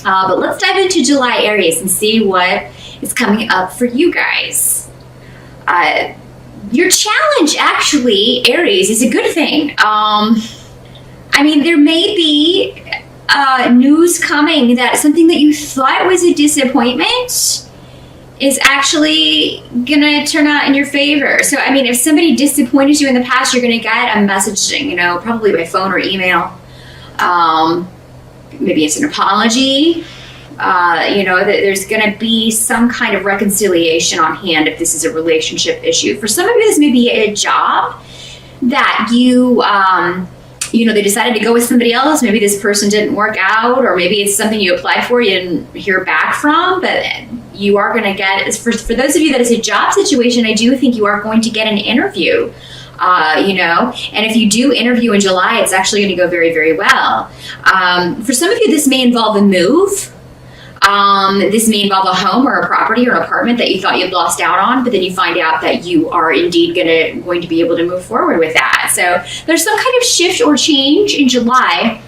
But let's dive into July, Aries, and see what is coming up for you guys. Your challenge, actually, Aries, is a good thing. I mean, there may be news coming that something that you thought was a disappointment is actually gonna turn out in your favor. So, I mean, if somebody disappointed you in the past, you're gonna get a message, you know, probably by phone or email. Maybe it's an apology. You know, that there's gonna be some kind of reconciliation on hand if this is a relationship issue. For some of you, this may be a job that you know, they decided to go with somebody else. Maybe this person didn't work out, or maybe it's something you applied for, you didn't hear back from, but you are going to get, for those of you that is a job situation, I do think you are going to get an interview, you know, and if you do interview in July, it's actually going to go very, very well. For some of you, this may involve a move. This may involve a home or a property or an apartment that you thought you'd lost out on, but then you find out that you are indeed going to be able to move forward with that. So there's some kind of shift or change in July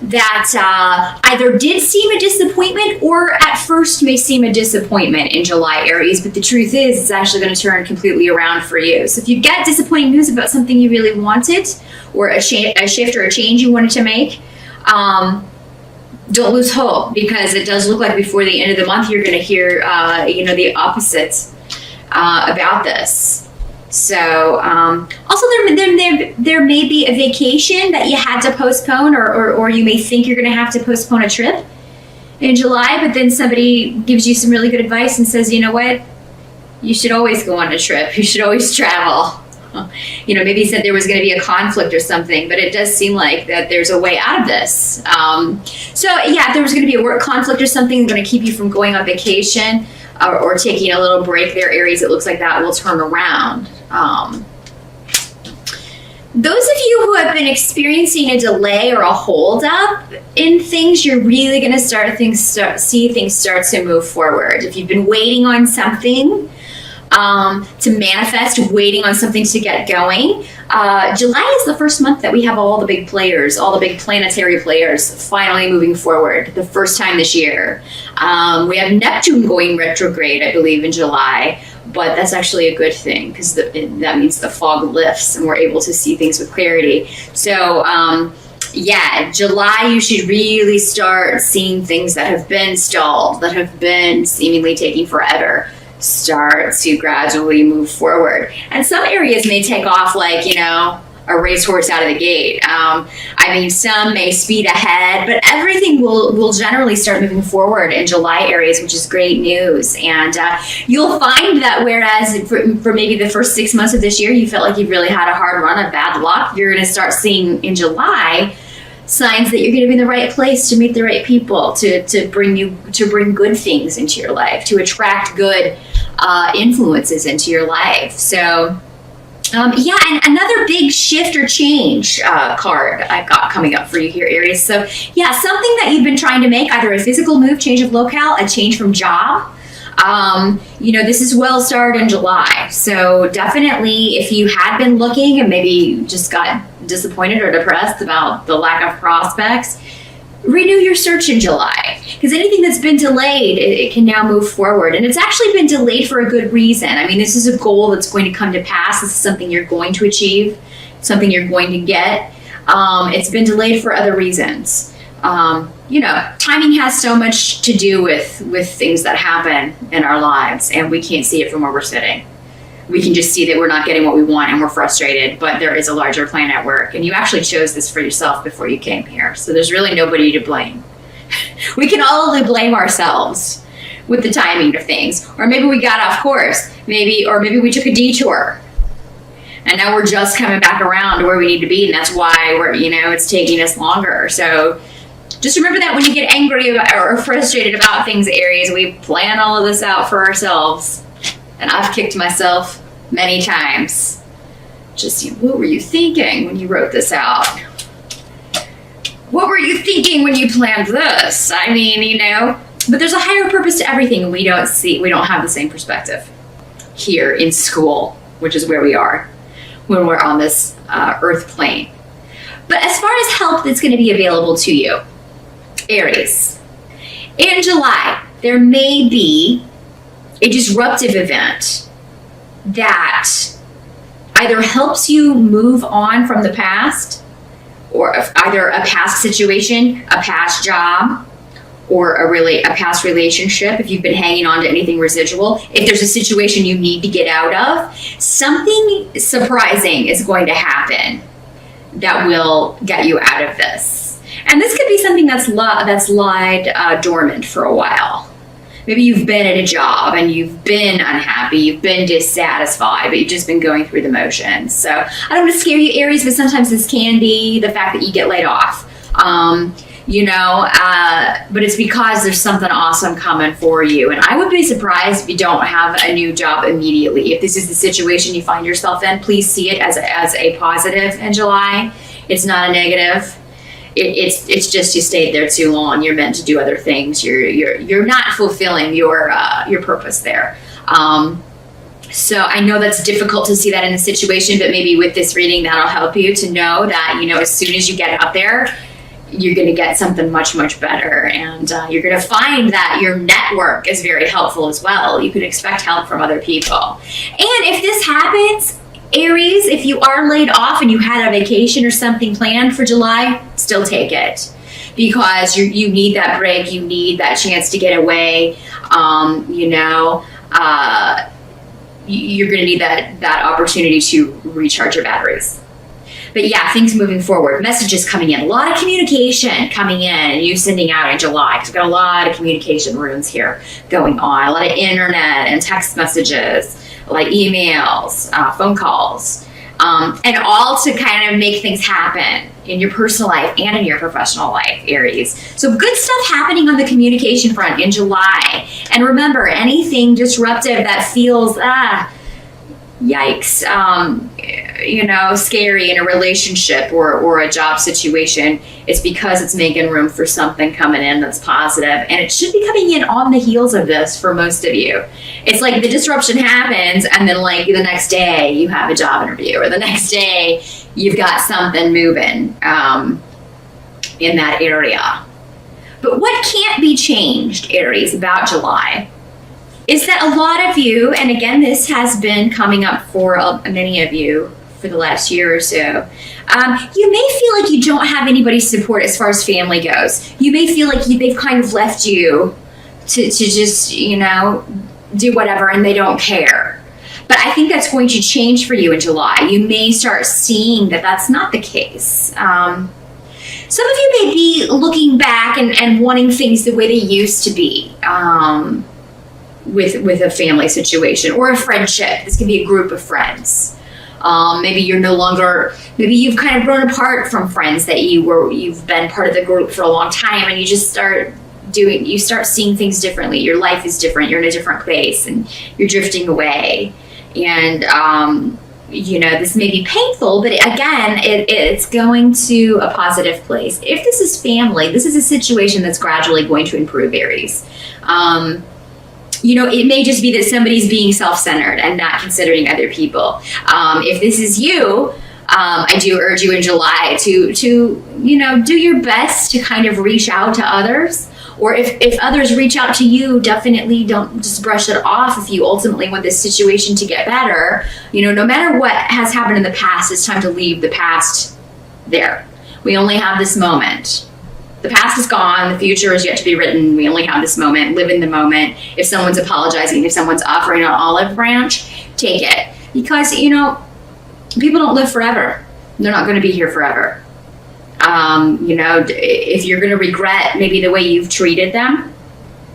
that either did seem a disappointment or at first may seem a disappointment in July, Aries, but the truth is it's actually going to turn completely around for you. So if you get disappointing news about something you really wanted, or a shift or a change you wanted to make, don't lose hope, because it does look like before the end of the month you're going to hear, you know, the opposite about this. So also there may be a vacation that you had to postpone, or you may think you're going to have to postpone a trip in July, but then somebody gives you some really good advice and says, you know what, you should always go on a trip. You should always travel. You know, maybe he said there was going to be a conflict or something, but it does seem like that there's a way out of this. So yeah, if there was going to be a work conflict or something going to keep you from going on vacation or taking a little break there, Aries, it looks like that will turn around. Those of you who have been experiencing a delay or a holdup in things, you're really going to see things start to move forward. If you've been waiting on something to manifest, waiting on something to get going, July is the first month that we have all the big players, all the big planetary players finally moving forward, the first time this year. We have Neptune going retrograde, I believe, in July, but that's actually a good thing, because that means the fog lifts and we're able to see things with clarity. So yeah, July, you should really start seeing things that have been stalled, that have been seemingly taking forever, start to gradually move forward. And some areas may take off like, you know, a racehorse out of the gate. I mean, some may speed ahead, but everything will generally start moving forward in July, Aries, which is great news. And you'll find that whereas for maybe the first 6 months of this year, you felt like you really had a hard run of bad luck, you're going to start seeing in July signs that you're going to be in the right place to meet the right people, to bring good things into your life, to attract good influences into your life. So yeah, and another big shift or change card I've got coming up for you here, Aries. So yeah, something that you've been trying to make, either a physical move, change of locale, a change from job. You know, this is well started in July. So definitely, if you had been looking and maybe just got disappointed or depressed about the lack of prospects, renew your search in July, because anything that's been delayed, it can now move forward. And it's actually been delayed for a good reason. I mean, this is a goal that's going to come to pass. This is something you're going to achieve, something you're going to get. It's been delayed for other reasons. You know, timing has so much to do with things that happen in our lives, and we can't see it from where we're sitting. We can just see that we're not getting what we want and we're frustrated, but there is a larger plan at work. And you actually chose this for yourself before you came here. So there's really nobody to blame. We can all only blame ourselves with the timing of things. Or maybe we got off course, or maybe we took a detour. And now we're just coming back around to where we need to be. And that's why it's taking us longer. So just remember that when you get angry about, or frustrated about things, Aries, we plan all of this out for ourselves. And I've kicked myself many times. Just, what were you thinking when you wrote this out? What were you thinking when you planned this? I mean, but there's a higher purpose to everything, and we don't have the same perspective here in school, which is where we are when we're on this earth plane. But as far as help that's going to be available to you, Aries, In July, there may be a disruptive event that either helps you move on from the past, or either a past situation, a past job, or a past relationship. If you've been hanging on to anything residual, if there's a situation you need to get out of, something surprising is going to happen that will get you out of this. And this could be something that's lied dormant for a while. Maybe you've been at a job and you've been unhappy, you've been dissatisfied, but you've just been going through the motions. So I don't want to scare you, Aries, but sometimes this can be the fact that you get laid off. But it's because there's something awesome coming for you. And I would be surprised if you don't have a new job immediately. If this is the situation you find yourself in, please see it as a positive in July. It's not a negative. It's just you stayed there too long. You're meant to do other things. You're not fulfilling your purpose there. So I know that's difficult to see that in a situation, but maybe with this reading that'll help you to know that, as soon as you get out there, you're going to get something much, much better. And you're going to find that your network is very helpful as well. You can expect help from other people. And if this happens, Aries, if you are laid off and you had a vacation or something planned for July, still take it. Because you need that break. You need that chance to get away. You're going to need that opportunity to recharge your batteries. But yeah, things moving forward, messages coming in, a lot of communication coming in, and you sending out in July, because we've got a lot of communication runes here going on, a lot of internet and text messages, like emails, phone calls, and all to kind of make things happen in your personal life and in your professional life, Aries. So good stuff happening on the communication front in July. And remember, anything disruptive that feels, yikes, scary in a relationship or a job situation, it's because it's making room for something coming in that's positive. And it should be coming in on the heels of this for most of you. It's like the disruption happens, and then like the next day you have a job interview, or the next day you've got something moving in that area. But what can't be changed, Aries, about July is that a lot of you, and again, this has been coming up for many of you for the last year or so, you may feel like you don't have anybody's support as far as family goes. You may feel like they've kind of left you to just, do whatever, and they don't care. But I think that's going to change for you in July. You may start seeing that that's not the case. Some of you may be looking back and wanting things the way they used to be. With a family situation or a friendship. This can be a group of friends. Maybe you've kind of grown apart from friends that you've been part of the group for a long time, and you just start seeing things differently. Your life is different. You're in a different place and you're drifting away. And, this may be painful, but again, it's going to a positive place. If this is family, this is a situation that's gradually going to improve, Aries. It may just be that somebody's being self-centered and not considering other people. If this is you, I do urge you in July to do your best to kind of reach out to others. Or if others reach out to you, definitely don't just brush it off. If you ultimately want this situation to get better, no matter what has happened in the past, it's time to leave the past there. We only have this moment. The past is gone. The future is yet to be written. We only have this moment. Live in the moment. If someone's apologizing, if someone's offering an olive branch, take it. Because, people don't live forever. They're not going to be here forever. If you're going to regret maybe the way you've treated them,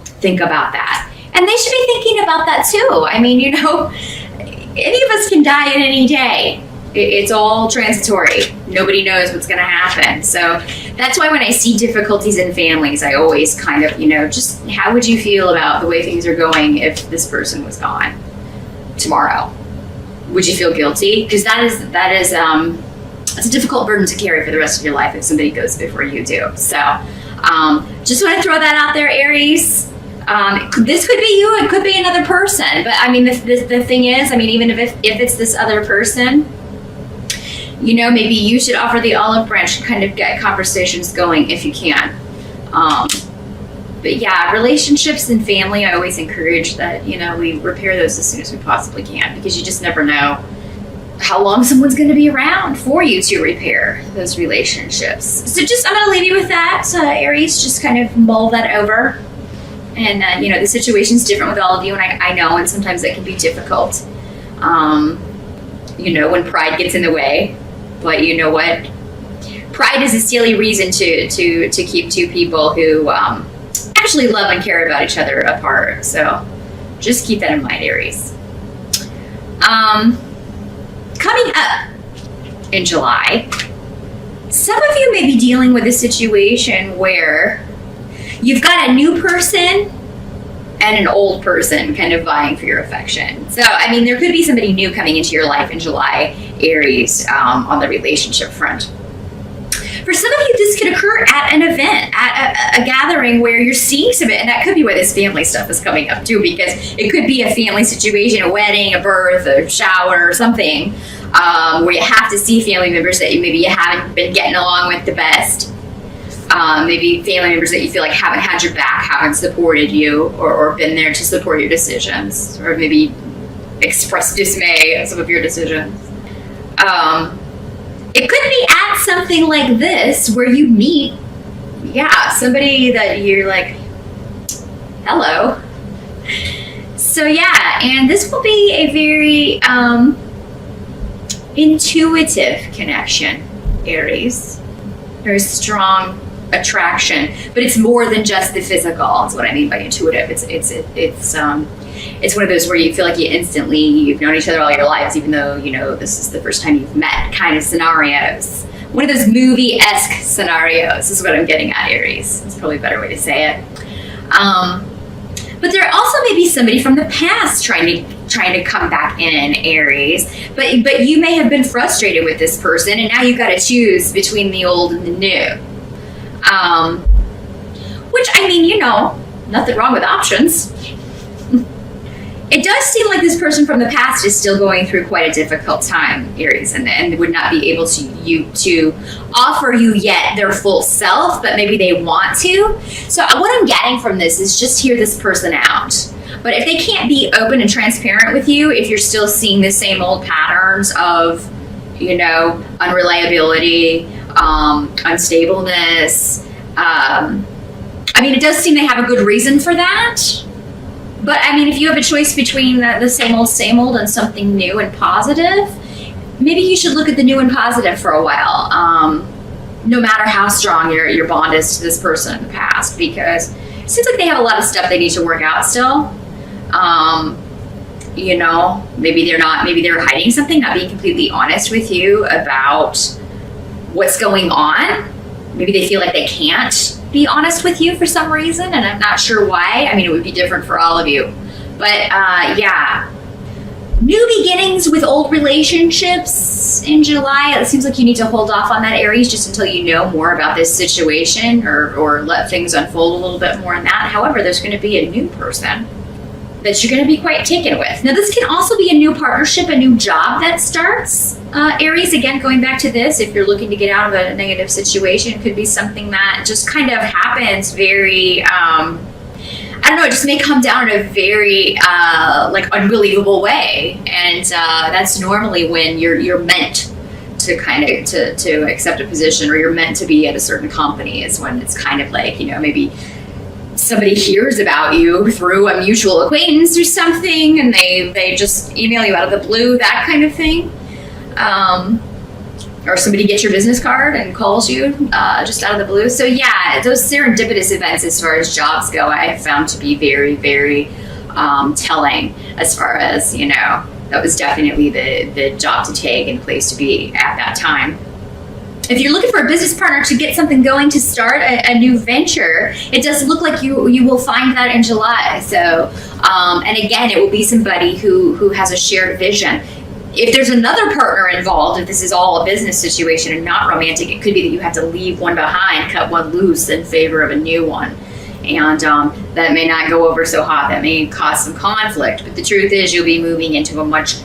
think about that. And they should be thinking about that too. I mean, any of us can die at any day. It's all transitory. Nobody knows what's going to happen. So that's why when I see difficulties in families, I always kind of, just how would you feel about the way things are going if this person was gone tomorrow? Would you feel guilty? Because that is it's a difficult burden to carry for the rest of your life if somebody goes before you do. So just want to throw that out there, Aries. This could be you. It could be another person. But I mean, the thing is, even if it's this other person, maybe you should offer the olive branch and kind of get conversations going if you can. But yeah, relationships and family, I always encourage that, you know, we repair those as soon as we possibly can, because you just never know how long someone's going to be around for you to repair those relationships. So just, I'm going to leave you with that, Aries. Just kind of mull that over. And, you know, the situation's different with all of you, and I know, and sometimes that can be difficult, you know, when pride gets in the way. But you know what? Pride is a silly reason to keep two people who actually love and care about each other apart. So just keep that in mind, Aries. Coming up in July, some of you may be dealing with a situation where you've got a new person and an old person kind of vying for your affection. So, I mean, there could be somebody new coming into your life in July, Aries, on the relationship front. For some of you, this could occur at an event, at a gathering where you're seeing some, and that could be where this family stuff is coming up too, because it could be a family situation, a wedding, a birth, a shower, or something, where you have to see family members that maybe you haven't been getting along with the best. Maybe family members that you feel like haven't had your back, haven't supported you, or been there to support your decisions, or maybe expressed dismay at some of your decisions. It could be at something like this where you meet, somebody that you're like, hello. So yeah, and this will be a very intuitive connection, Aries. There's strong attraction, but it's more than just the physical. That's what I mean by intuitive. It's one of those where you feel like you've known each other all your lives, even though, you know, this is the first time you've met kind of scenarios. One of those movie-esque scenarios is what I'm getting at, Aries. It's probably a better way to say it. But there also may be somebody from the past trying to come back in, Aries. But you may have been frustrated with this person, and now you've got to choose between the old and the new. Which, I mean, you know, nothing wrong with options. It does seem like this person from the past is still going through quite a difficult time, Aries, and would not be able to offer you yet their full self, but maybe they want to. So what I'm getting from this is just hear this person out. But if they can't be open and transparent with you, if you're still seeing the same old patterns of, you know, unreliability, unstableness, I mean, it does seem they have a good reason for that. But I mean, if you have a choice between the same old and something new and positive, maybe you should look at the new and positive for a while, no matter how strong your bond is to this person in the past, because it seems like they have a lot of stuff they need to work out still. You know, maybe they're hiding something, not being completely honest with you about what's going on. Maybe they feel like they can't be honest with you for some reason, and I'm not sure why. I mean, it would be different for all of you. But new beginnings with old relationships in July. It seems like you need to hold off on that, Aries, just until you know more about this situation, or let things unfold a little bit more in that. However, there's going to be a new person that you're going to be quite taken with. Now, this can also be a new partnership, a new job that starts. Aries, again, going back to this, if you're looking to get out of a negative situation, it could be something that just kind of happens very, I don't know, it just may come down in a very, unbelievable way. And that's normally when you're meant to kind of, to accept a position, or you're meant to be at a certain company, is when it's kind of like, you know, maybe somebody hears about you through a mutual acquaintance or something, and they just email you out of the blue, that kind of thing. Or somebody gets your business card and calls you just out of the blue. So yeah, those serendipitous events as far as jobs go, I have found to be very, very telling, as far as, you know, that was definitely the job to take and place to be at that time. If you're looking for a business partner to get something going, to start a new venture, it does look like you will find that in July. So, and again, it will be somebody who has a shared vision. If there's another partner involved, if this is all a business situation and not romantic, it could be that you have to leave one behind, cut one loose in favor of a new one. And that may not go over so hot. That may cause some conflict. But the truth is, you'll be moving into a much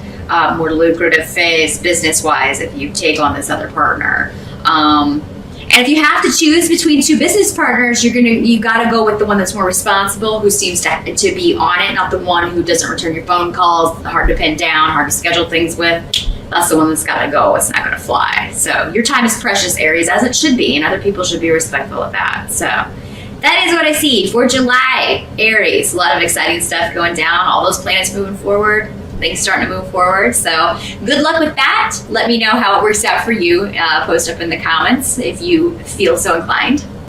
more lucrative phase business-wise if you take on this other partner. And And if you have to choose between two business partners, you gotta go with the one that's more responsible, who seems to be on it, not the one who doesn't return your phone calls, hard to pin down, hard to schedule things with. That's the one that's gotta go. It's not gonna fly. So your time is precious, Aries, as it should be, and other people should be respectful of that. So that is what I see for July, Aries. A lot of exciting stuff going down. All those planets moving forward. Things starting to move forward. So good luck with that. Let me know how it works out for you. Post up in the comments if you feel so inclined.